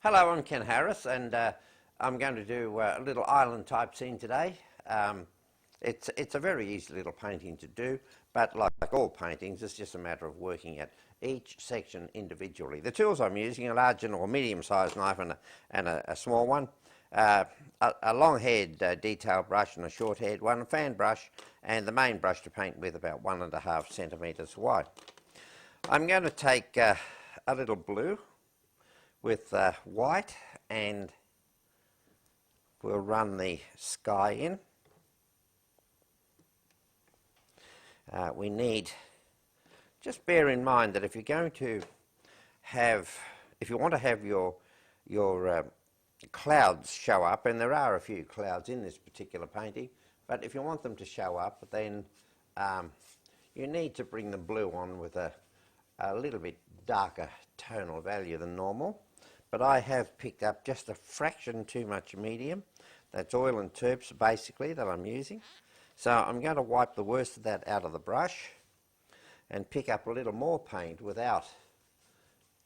Hello, I'm Ken Harris, and I'm going to do a little island type scene today. It's a very easy little painting to do, but like all paintings, it's just a matter of working at each section individually. The tools I'm using are a large or medium-sized knife and a small one, a long-haired detail brush and a short-haired one, a fan brush, and the main brush to paint with about 1.5 centimetres wide. I'm going to take a little blue with white, and we'll run the sky in. We need, just bear in mind that if you're going to have, if you want to have your clouds show up, and there are a few clouds in this particular painting, but if you want them to show up, then you need to bring the blue on with a little bit darker tonal value than normal. But I have picked up just a fraction too much medium. That's oil and terps basically that I'm using. So I'm going to wipe the worst of that out of the brush and pick up a little more paint without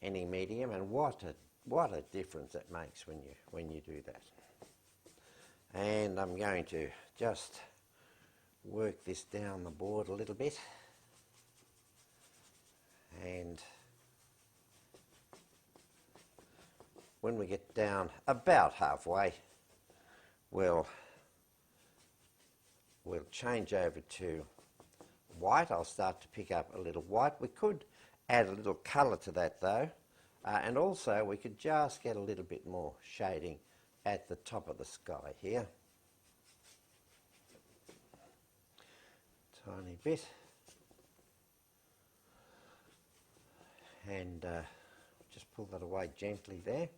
any medium, and what a difference it makes when you do that. And I'm going to just work this down the board a little bit, and when we get down about halfway, we'll change over to white. I'll start to pick up a little white. We could add a little colour to that though, and also we could just get a little bit more shading at the top of the sky here. Tiny bit. And just pull that away gently there.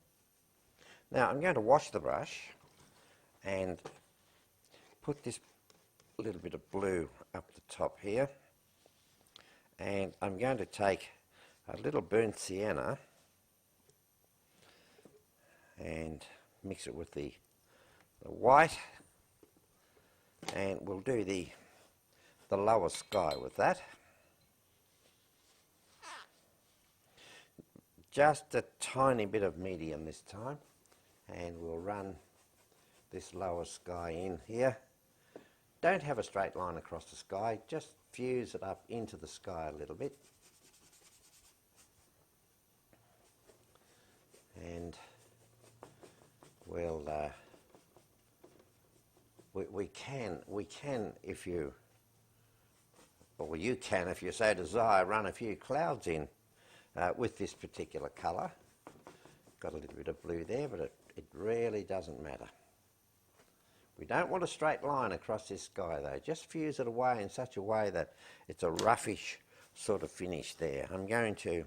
Now I'm going to wash the brush and put this little bit of blue up the top here, and I'm going to take a little burnt sienna and mix it with the white, and we'll do the lower sky with that. Just a tiny bit of medium this time, and we'll run this lower sky in here. Don't have a straight line across the sky, just fuse it up into the sky a little bit. And we'll we can if you, or you can if you so desire, run a few clouds in with this particular colour. Got a little bit of blue there, but it really doesn't matter. We don't want a straight line across this sky though. Just fuse it away in such a way that it's a roughish sort of finish there. I'm going to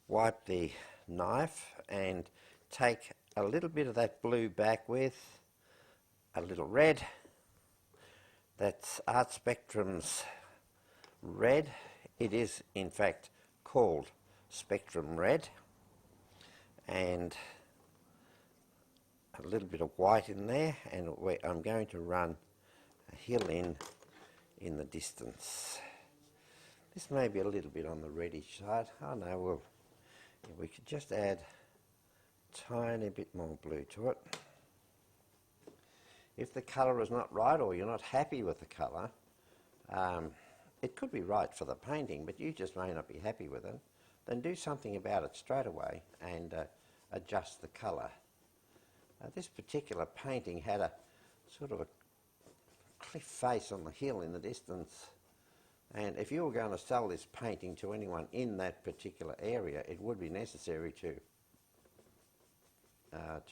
wipe the knife and take a little bit of that blue back with a little red. That's Art Spectrum's red. It is in fact called Spectrum Red, and a little bit of white in there, and I'm going to run a hill in the distance. This may be a little bit on the reddish side. Oh no, we could just add a tiny bit more blue to it. If the colour is not right, or you're not happy with the colour, it could be right for the painting, but you just may not be happy with it, then do something about it straight away and adjust the colour. This particular painting had a sort of a cliff face on the hill in the distance, and if you were going to sell this painting to anyone in that particular area, it would be necessary to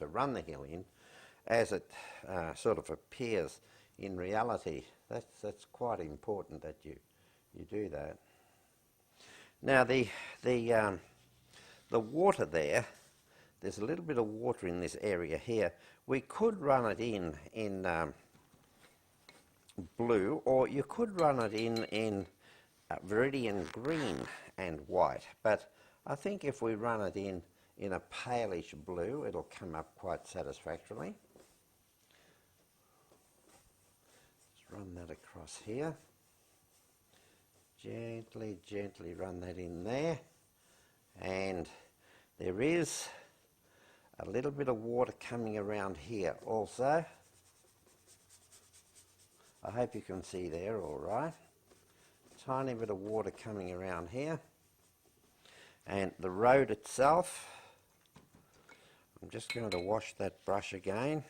run the hill in as it sort of appears in reality. That's quite important that you do that. Now the water there's a little bit of water in this area here. We could run it in blue, or you could run it in Viridian green and white, but I think if we run it in a palish blue, it'll come up quite satisfactorily. Let's run that across here. Gently run that in there, and there is a little bit of water coming around here also. I hope you can see there all right. Tiny bit of water coming around here. And the road itself, I'm just going to wash that brush again.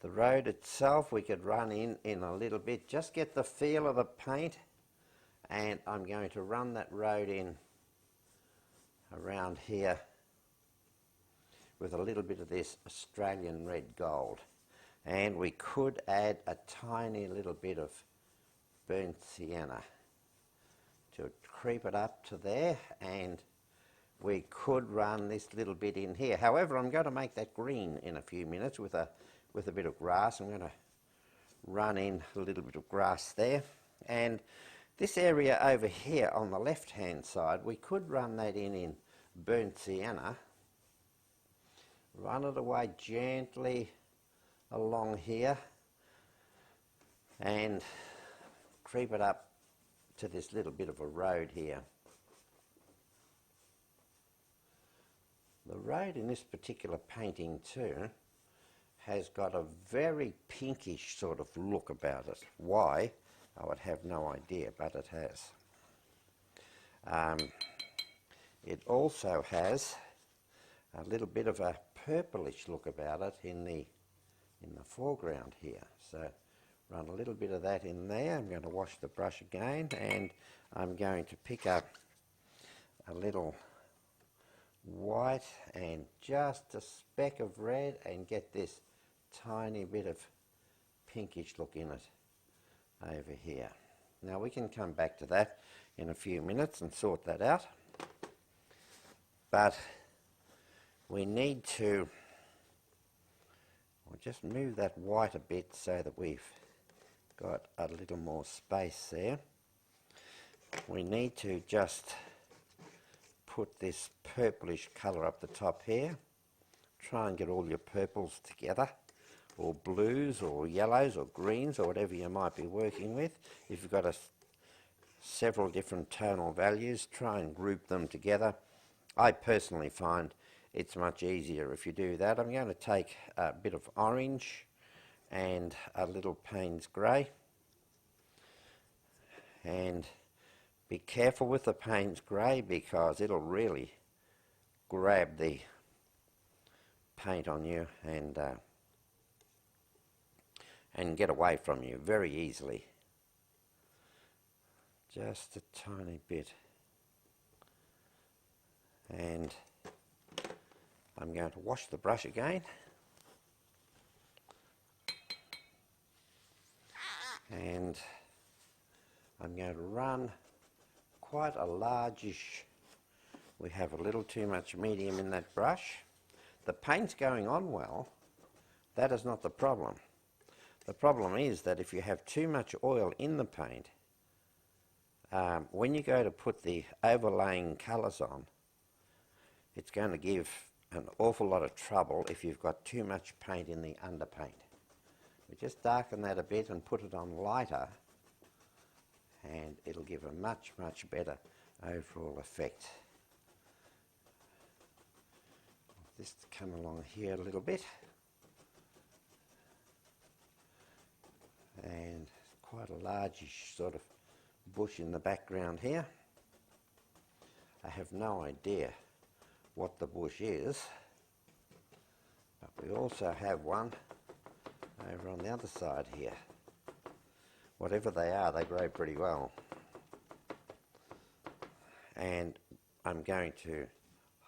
The road itself we could run in a little bit, just get the feel of the paint, and I'm going to run that road in around here with a little bit of this Australian red gold. And we could add a tiny little bit of burnt sienna to creep it up to there, and we could run this little bit in here. However, I'm going to make that green in a few minutes with a bit of grass. I'm going to run in a little bit of grass there. And this area over here on the left hand side, we could run that in burnt sienna. Run it away gently along here and creep it up to this little bit of a road here. The road in this particular painting too has got a very pinkish sort of look about it. Why? I would have no idea, but it has. It also has a little bit of a purplish look about it in the foreground here. So run a little bit of that in there. I'm going to wash the brush again, and I'm going to pick up a little white and just a speck of red and get this tiny bit of pinkish look in it over here. Now we can come back to that in a few minutes and sort that out, but we need to just move that white a bit so that we've got a little more space there. We need to just put this purplish colour up the top here. Try and get all your purples together, or blues or yellows or greens or whatever you might be working with. If you've got several different tonal values, try and group them together. I personally find it's much easier if you do that. I'm going to take a bit of orange and a little Payne's grey, and be careful with the Payne's grey because it'll really grab the paint on you and get away from you very easily. Just a tiny bit. And I'm going to wash the brush again. And I'm going to run quite a largish, we have a little too much medium in that brush. The paint's going on well, that is not the problem. The problem is that if you have too much oil in the paint, when you go to put the overlaying colours on, it's going to give an awful lot of trouble if you've got too much paint in the underpaint. We just darken that a bit and put it on lighter, and it'll give a much, much better overall effect. Just come along here a little bit, and quite a largish sort of bush in the background here. I have no idea what the bush is, but we also have one over on the other side here. Whatever they are, they grow pretty well. And I'm going to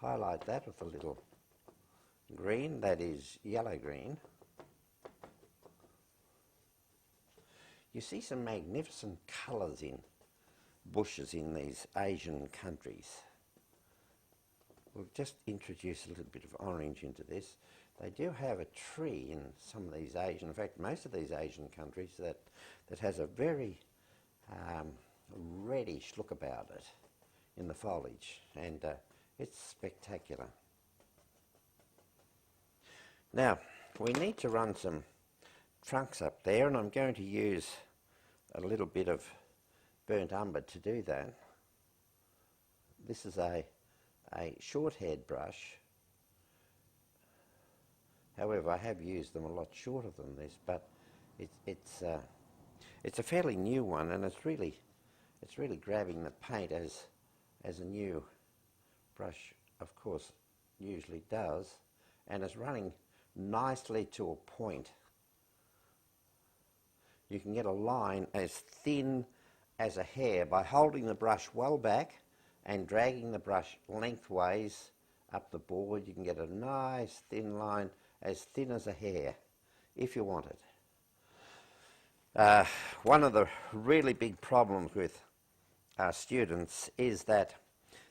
highlight that with a little green, that is yellow green. You see some magnificent colours in bushes in these Asian countries. We'll just introduce a little bit of orange into this. They do have a tree in some of these Asian, in fact most of these Asian countries, that has a very reddish look about it in the foliage, and it's spectacular. Now we need to run some trunks up there, and I'm going to use a little bit of burnt umber to do that. This is a short-haired brush, However, I have used them a lot shorter than this, but it's a fairly new one, and it's really grabbing the paint as a new brush, of course, usually does, and it's running nicely to a point. You can get a line as thin as a hair by holding the brush well back and dragging the brush lengthways up the board. You can get a nice thin line, as thin as a hair, if you want it. One of the really big problems with our students is that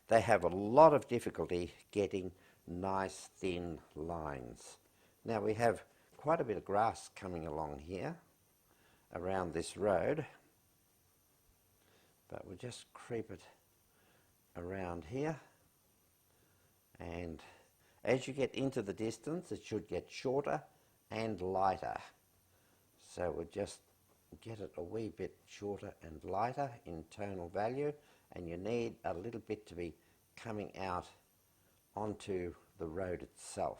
they have a lot of difficulty getting nice thin lines. Now we have quite a bit of grass coming along here around this road, but we'll just creep it around here, and as you get into the distance it should get shorter and lighter. So we'll just get it a wee bit shorter and lighter in tonal value, and you need a little bit to be coming out onto the road itself.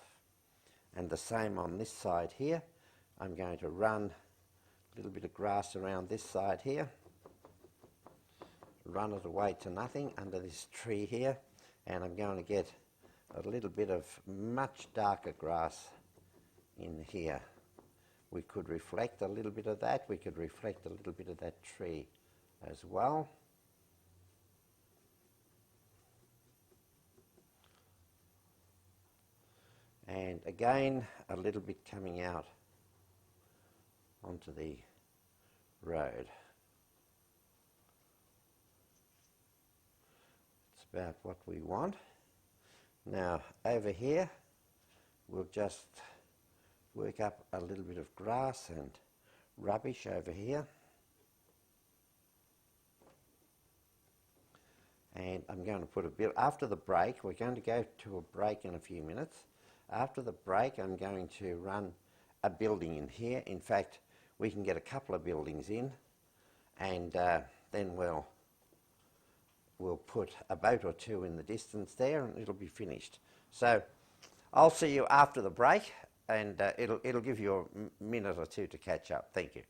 And the same on this side here. I'm going to run a little bit of grass around this side here, run it away to nothing under this tree here, and I'm going to get a little bit of much darker grass in here. We could reflect a little bit of that, we could reflect a little bit of that tree as well. And again, a little bit coming out onto the road. It's about what we want. Now over here we'll just work up a little bit of grass and rubbish over here, and I'm going to put a bit after the break. We're going to go to a break in a few minutes. After the break I'm going to run a building in here. In fact, we can get a couple of buildings in, and then we'll put a boat or two in the distance there and it'll be finished. So I'll see you after the break, and it'll give you a minute or two to catch up. Thank you.